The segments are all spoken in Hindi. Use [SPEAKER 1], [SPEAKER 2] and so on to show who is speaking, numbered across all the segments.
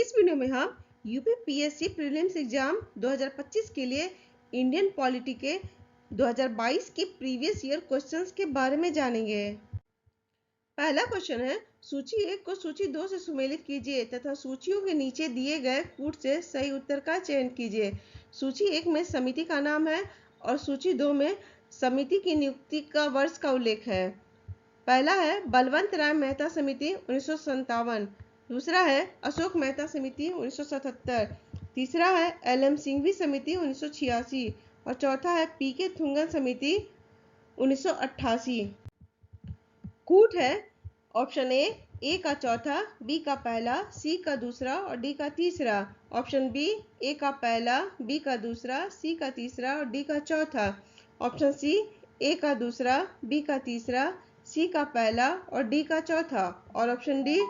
[SPEAKER 1] इस वीडियो में हम यूपीपीएससी प्रीलिम्स एग्जाम 2025 के लिए इंडियन पॉलिटी के 2022 के प्रीवियस ईयर क्वेश्चंस के बारे में जानेंगे। पहला क्वेश्चन है, सूची 1 को सूची 2 से सुमेलित कीजिए तथा सूचियों के नीचे दिए गए कूट से सही उत्तर का चयन कीजिए। सूची 1 में समिति का नाम है और सूची 2 में समिति की नियुक्ति का वर्ष का उल्लेख है। पहला है बलवंत राय मेहता समिति 1957, दूसरा है अशोक मेहता समिति 1977, तीसरा है एल.एम. सिंघवी समिति 1986 और चौथा है पी.के. थुंगन समिति 1988। कूट है ऑप्शन ए का चौथा, बी का पहला, सी का दूसरा और डी का तीसरा। ऑप्शन बी ए का पहला, बी का दूसरा, सी का तीसरा और डी का चौथा। ऑप्शन सी ए का दूसरा, बी का तीसरा, सी का पहला और डी का चौथा। और ऑप्शन डी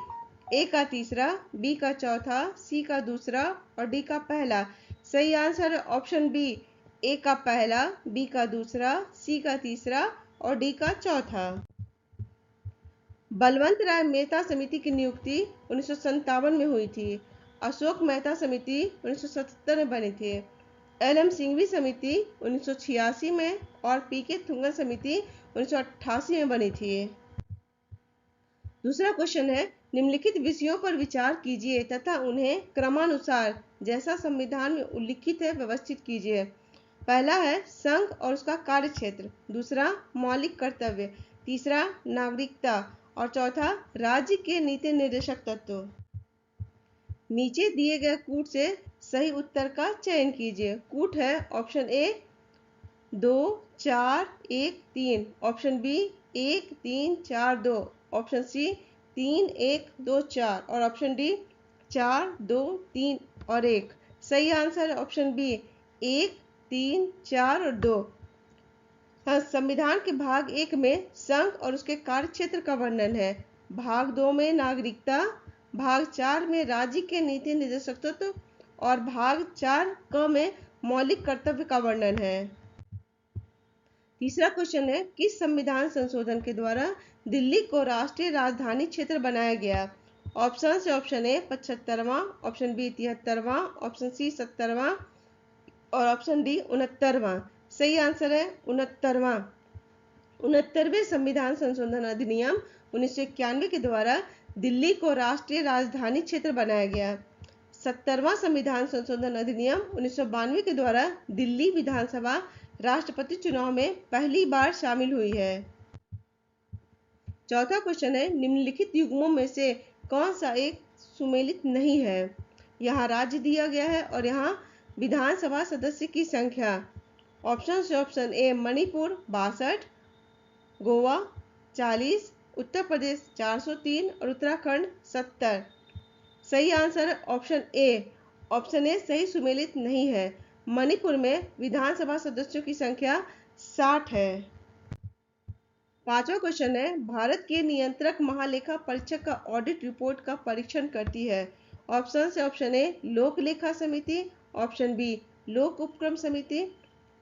[SPEAKER 1] ए का तीसरा, बी का चौथा, सी का दूसरा और डी का पहला। सही आंसर ऑप्शन बी ए का पहला, बी का दूसरा, सी का तीसरा और डी का चौथा। बलवंत राय मेहता समिति की नियुक्ति 1957 में हुई थी। अशोक मेहता समिति 1977 में बनी थी। एल.एम. सिंघवी समिति 1986 में और पी.के. थुंगन समिति 1988 में बनी थी। दूसरा क्वेश्चन है, निम्नलिखित विषयों पर विचार कीजिए तथा उन्हें क्रमानुसार जैसा संविधान में उल्लिखित है व्यवस्थित कीजिए। पहला है संघ और उसका कार्य क्षेत्र, दूसरा मौलिक कर्तव्य, तीसरा नागरिकता और चौथा राज्य के नीति निर्देशक तत्व। नीचे दिए गए कूट से सही उत्तर का चयन कीजिए। कूट है option A 2 4 1 3, option B 1 3 4 2, option C 3 1 2 4 और ऑप्शन डी 4 2 3 और 1। सही आंसर है ऑप्शन बी 1 3 4 और 2। संविधान के भाग 1 में संघ और उसके कार्य क्षेत्र का वर्णन है, भाग 2 में नागरिकता, भाग 4 में राज्य के नीति निर्देशक तत्व और भाग 4 क में मौलिक कर्तव्य का वर्णन है। तीसरा क्वेश्चन है, किस संविधान संशोधन के द्वारा दिल्ली को राष्ट्रीय राजधानी क्षेत्र बनाया गया? ऑप्शन से ऑप्शन ए 75वां, ऑप्शन बी 73वां, ऑप्शन सी 70वां और ऑप्शन डी 69वां। सही आंसर है 69वां। 69वें संविधान संशोधन अधिनियम 1991 के द्वारा दिल्ली को राष्ट्रीय राजधानी क्षेत्र बनाया गया। 70वां संविधान संशोधन अधिनियम 1992 के द्वारा दिल्ली विधानसभा राष्ट्रपति चुनाव में पहली बार शामिल हुई है। चौथा क्वेश्चन है, निम्नलिखित युग्मों में से कौन सा एक सुमेलित नहीं है? यहाँ राज्य दिया गया है और यहाँ विधानसभा सदस्य की संख्या। ऑप्शन से ऑप्शन ए मणिपुर 62, गोवा 40, उत्तर प्रदेश 403 और उत्तराखंड 70। सही answer option A. Option A सही सुमेलित नहीं है। मणिपुर में विधानसभा सदस्यों की संख्या 60 है। पांचवा क्वेश्चन है, भारत के नियंत्रक महालेखा परीक्षक का ऑडिट रिपोर्ट का परीक्षण करती है। ऑप्शन से ऑप्शन ए लोक लेखा समिति, ऑप्शन बी लोक उपक्रम समिति,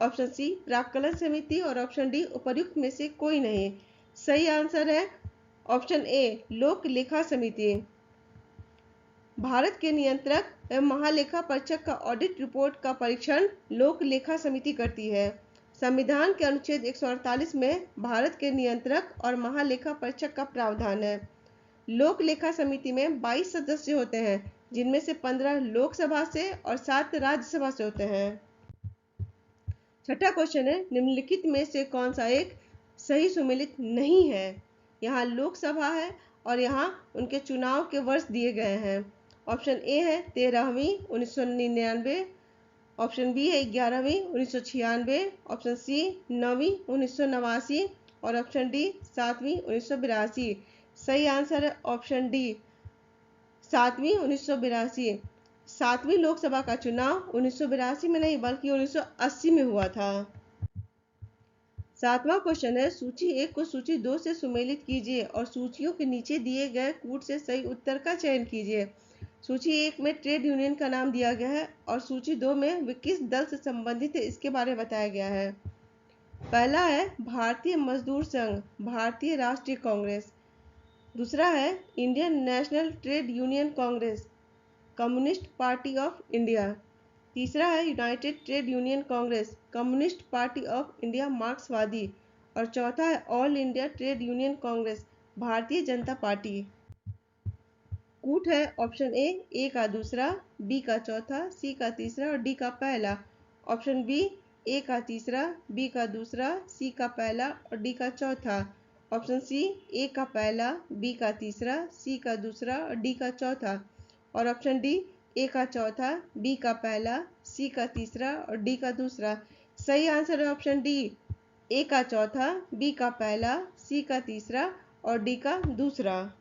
[SPEAKER 1] ऑप्शन सी प्राक्कलन समिति और ऑप्शन डी उपर्युक्त में से कोई नहीं। सही आंसर है ऑप्शन ए लोक लेखा समिति। भारत के नियंत्रक एवं महालेखा परीक्षक का ऑडिट रिपोर्ट का परीक्षण लोक लेखा समिति करती है। संविधान के अनुच्छेद 148 में भारत के नियंत्रक और महालेखा परीक्षक का प्रावधान है। लोक लेखा समिति में 22 सदस्य होते हैं, जिनमें से 15 लोकसभा से और 7 राज्यसभा से होते हैं। छठा क्वेश्चन है, निम्नलिखित में से कौन सा एक सही सुमेलित नहीं है? यहाँ लोकसभा है और यहाँ उनके चुनाव के वर्ष दिए गए हैं। ऑप्शन ए है 13वीं 1999, ऑप्शन बी है 11वीं 1996, ऑप्शन सी 9वीं 1989 और ऑप्शन डी 7वीं 1982। सही आंसर है ऑप्शन डी 7वीं 1982। 7वीं लोकसभा का चुनाव 1982 में नहीं बल्कि 1980 में हुआ था। सातवां क्वेश्चन है, सूची 1 को सूची 2 से सुमेलित कीजिए और सूचियों के नीचे दिए गए कूट से सही उत्तर का चयन कीजिए। सूची 1 में ट्रेड यूनियन का नाम दिया गया है और सूची 2 में वे किस दल से संबंधित है इसके बारे में बताया गया है। पहला है भारतीय मजदूर संघ, भारतीय राष्ट्रीय कांग्रेस, दूसरा है Indian national trade union Congress, communist party of India. तीसरा है United trade union Congress, communist party of India मार्क्सवादी। और चौथा है all India trade union Congress, Bharatiya Janata party. कूट है ऑप्शन ए का दूसरा, बी का चौथा, सी का तीसरा और डी का पहला। ऑप्शन बी ए का तीसरा, बी का दूसरा, सी का पहला और डी का चौथा। ऑप्शन सी ए का पहला, बी का तीसरा, सी का दूसरा और डी का चौथा। और ऑप्शन डी ए का चौथा, बी का पहला, सी का तीसरा और डी का दूसरा। सही आंसर है ऑप्शन डी, ए का चौथा, बी का पहला, सी का तीसरा और डी का दूसरा।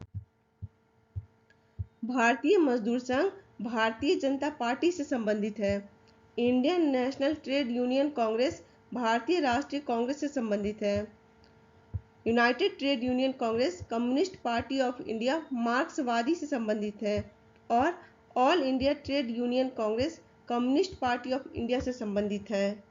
[SPEAKER 1] भारतीय मजदूर संघ भारतीय जनता पार्टी से संबंधित है। Indian national trade union Congress भारतीय राष्ट्रीय कांग्रेस से संबंधित है। United trade union Congress communist party of India मार्क्सवादी से संबंधित है। और all India trade union Congress communist party of India से संबंधित है।